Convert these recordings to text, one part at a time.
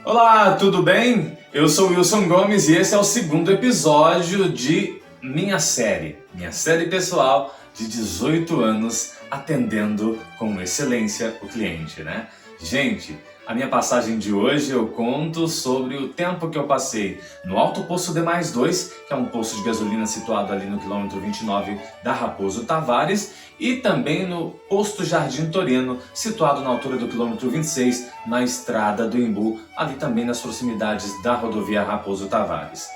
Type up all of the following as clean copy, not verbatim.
Olá, tudo bem? Eu sou Wilson Gomes e esse é o segundo episódio de minha série pessoal de 18 anos atendendo com excelência o cliente, né? Gente, a minha passagem de hoje eu conto sobre o tempo que eu passei no Alto Posto D+2, que é um posto de gasolina situado ali no quilômetro 29 da Raposo Tavares, e também no Posto Jardim Torino, situado na altura do quilômetro 26, na estrada do Imbu, ali também nas proximidades da rodovia Raposo Tavares.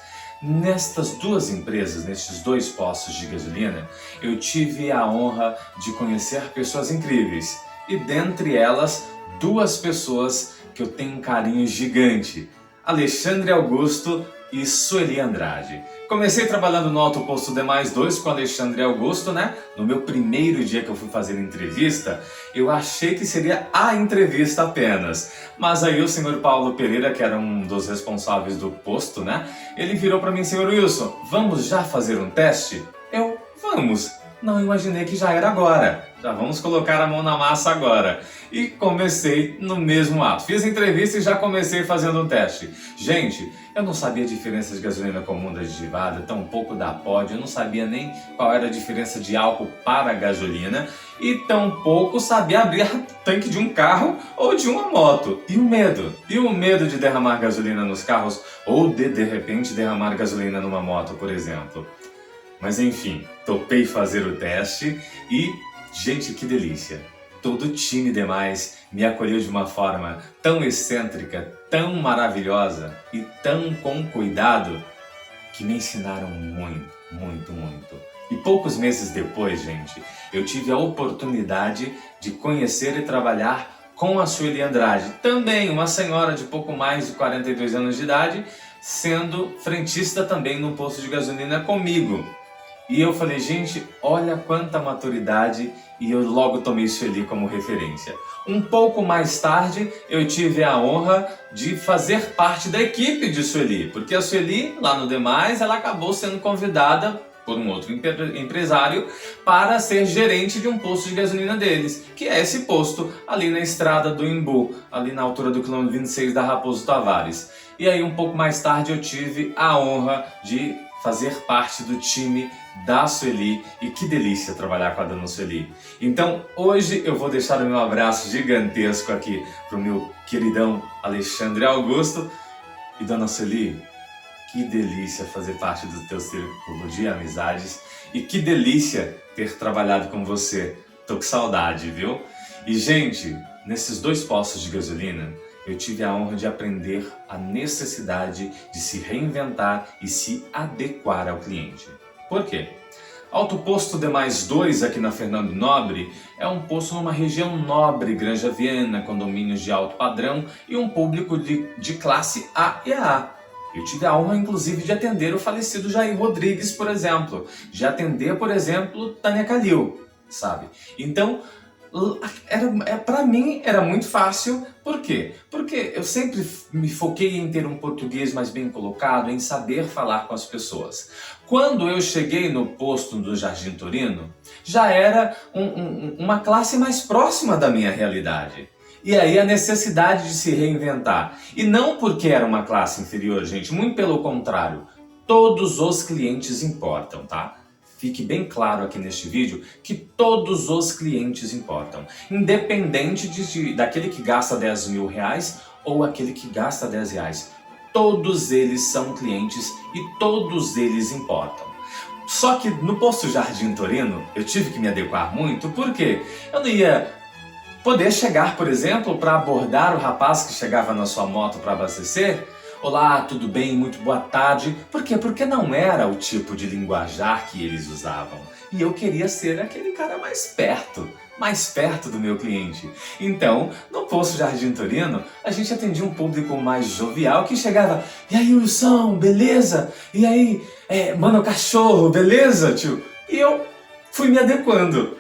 Nestas duas empresas, nestes dois postos de gasolina, eu tive a honra de conhecer pessoas incríveis, e dentre elas, duas pessoas que eu tenho um carinho gigante, Alexandre Augusto e Sueli Andrade. Comecei trabalhando no Alto Posto D+2 com Alexandre Augusto, né? No meu primeiro dia que eu fui fazer entrevista, eu achei que seria a entrevista apenas. Mas aí o senhor Paulo Pereira, que era um dos responsáveis do posto, né? Ele virou para mim: senhor Wilson, vamos já fazer um teste? Vamos. Não imaginei que já era agora. Já vamos colocar a mão na massa agora. E comecei no mesmo ato. Fiz a entrevista e já comecei fazendo um teste. Gente, eu não sabia a diferença de gasolina comum da aditivada, tampouco da Pod, eu não sabia nem qual era a diferença de álcool para gasolina e tampouco sabia abrir tanque de um carro ou de uma moto. E o medo? E o medo de derramar gasolina nos carros ou de repente derramar gasolina numa moto, por exemplo. Mas enfim, topei fazer o teste e, gente, que delícia! Todo o time demais me acolheu de uma forma tão excêntrica, tão maravilhosa e tão com cuidado que me ensinaram muito, muito, muito. E poucos meses depois, gente, eu tive a oportunidade de conhecer e trabalhar com a Sueli Andrade, também uma senhora de pouco mais de 42 anos de idade, sendo frentista também num posto de gasolina comigo. E eu falei, gente, olha quanta maturidade, e eu logo tomei Sueli como referência. Um pouco mais tarde, eu tive a honra de fazer parte da equipe de Sueli, porque a Sueli, lá no Demais, ela acabou sendo convidada por um outro empresário para ser gerente de um posto de gasolina deles, que é esse posto ali na estrada do Imbu, ali na altura do quilômetro 26 da Raposo Tavares. E aí, um pouco mais tarde, eu tive a honra de fazer parte do time da Sueli, e que delícia trabalhar com a dona Sueli. Então hoje eu vou deixar o meu abraço gigantesco aqui para o meu queridão Alexandre Augusto. E dona Sueli, que delícia fazer parte do teu círculo de amizades e que delícia ter trabalhado com você. Tô com saudade, viu? E gente, nesses dois postos de gasolina, eu tive a honra de aprender a necessidade de se reinventar e se adequar ao cliente. Por quê? Alto Posto D+2 aqui na Fernando Nobre é um posto numa região nobre, Granja Viana, condomínios de alto padrão e um público de classe A e A. Eu tive a honra, inclusive, de atender o falecido Jair Rodrigues, por exemplo. De atender, por exemplo, Tânia Calil, sabe? Então, para mim era muito fácil. Por quê? Porque eu sempre me foquei em ter um português mais bem colocado, em saber falar com as pessoas. Quando eu cheguei no posto do Jardim Torino, já era uma classe mais próxima da minha realidade. E aí a necessidade de se reinventar. E não porque era uma classe inferior, gente, muito pelo contrário. Todos os clientes importam, tá? Fique bem claro aqui neste vídeo que todos os clientes importam, independente daquele que gasta 10 mil reais ou aquele que gasta 10 reais. Todos eles são clientes e todos eles importam. Só que no posto Jardim Torino eu tive que me adequar muito, porque eu não ia poder chegar, por exemplo, para abordar o rapaz que chegava na sua moto para abastecer. Olá, tudo bem? Muito boa tarde. Por quê? Porque não era o tipo de linguajar que eles usavam. E eu queria ser aquele cara mais perto do meu cliente. Então, no posto Jardim Torino, a gente atendia um público mais jovial que chegava: e aí, Wilson, beleza? E aí, mano, cachorro, beleza, tio? E eu fui me adequando.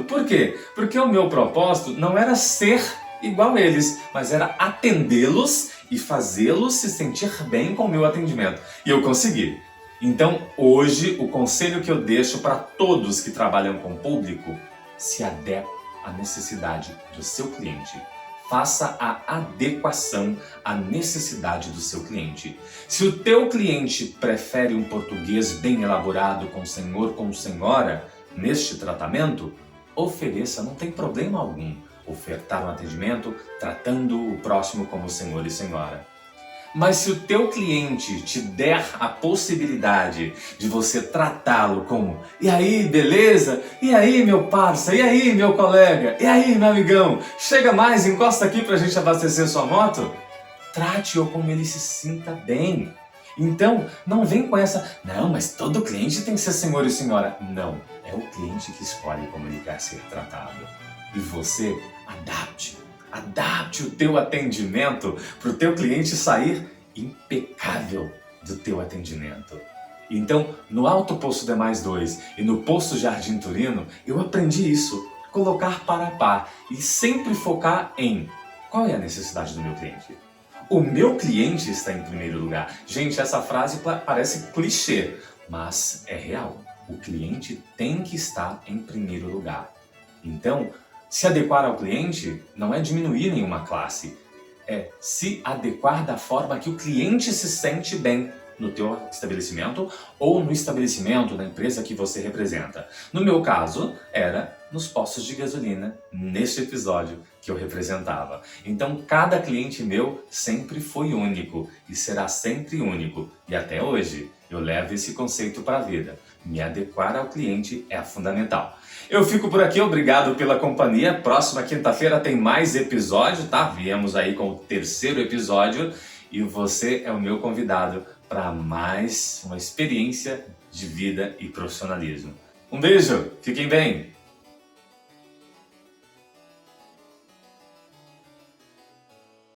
Por quê? Porque o meu propósito não era ser igual eles, mas era atendê-los e fazê-los se sentir bem com o meu atendimento. E eu consegui. Então, hoje, o conselho que eu deixo para todos que trabalham com público: se adeque à necessidade do seu cliente. faça a adequação à necessidade do seu cliente. Se o teu cliente prefere um português bem elaborado com senhor, com senhora, neste tratamento, ofereça, não tem problema algum, ofertar um atendimento tratando o próximo como senhor e senhora. Mas se o teu cliente te der a possibilidade de você tratá-lo como "E aí, beleza? E aí, meu parça? E aí, meu colega? E aí, meu amigão? Chega mais, encosta aqui pra gente abastecer sua moto?", trate-o como ele se sinta bem. Então, não vem com essa "Não, mas todo cliente tem que ser senhor e senhora". Não, é o cliente que escolhe como ele quer ser tratado. E você adapte o teu atendimento para o teu cliente sair impecável do teu atendimento. Então, no Alto Poço D+2 e no Poço Jardim Turino, eu aprendi isso, colocar par a par e sempre focar em qual é a necessidade do meu cliente. O meu cliente está em primeiro lugar. Gente, essa frase parece clichê, mas é real. O cliente tem que estar em primeiro lugar. Então, se adequar ao cliente não é diminuir nenhuma classe, é se adequar da forma que o cliente se sente bem no teu estabelecimento ou no estabelecimento da empresa que você representa. No meu caso, era nos postos de gasolina, neste episódio que eu representava. Então, cada cliente meu sempre foi único e será sempre único. E até hoje, eu levo esse conceito para a vida. Me adequar ao cliente é fundamental. Eu fico por aqui, obrigado pela companhia. Próxima quinta-feira tem mais episódio, tá? Viemos aí com o 3º episódio e você é o meu convidado para mais uma experiência de vida e profissionalismo. Um beijo, fiquem bem!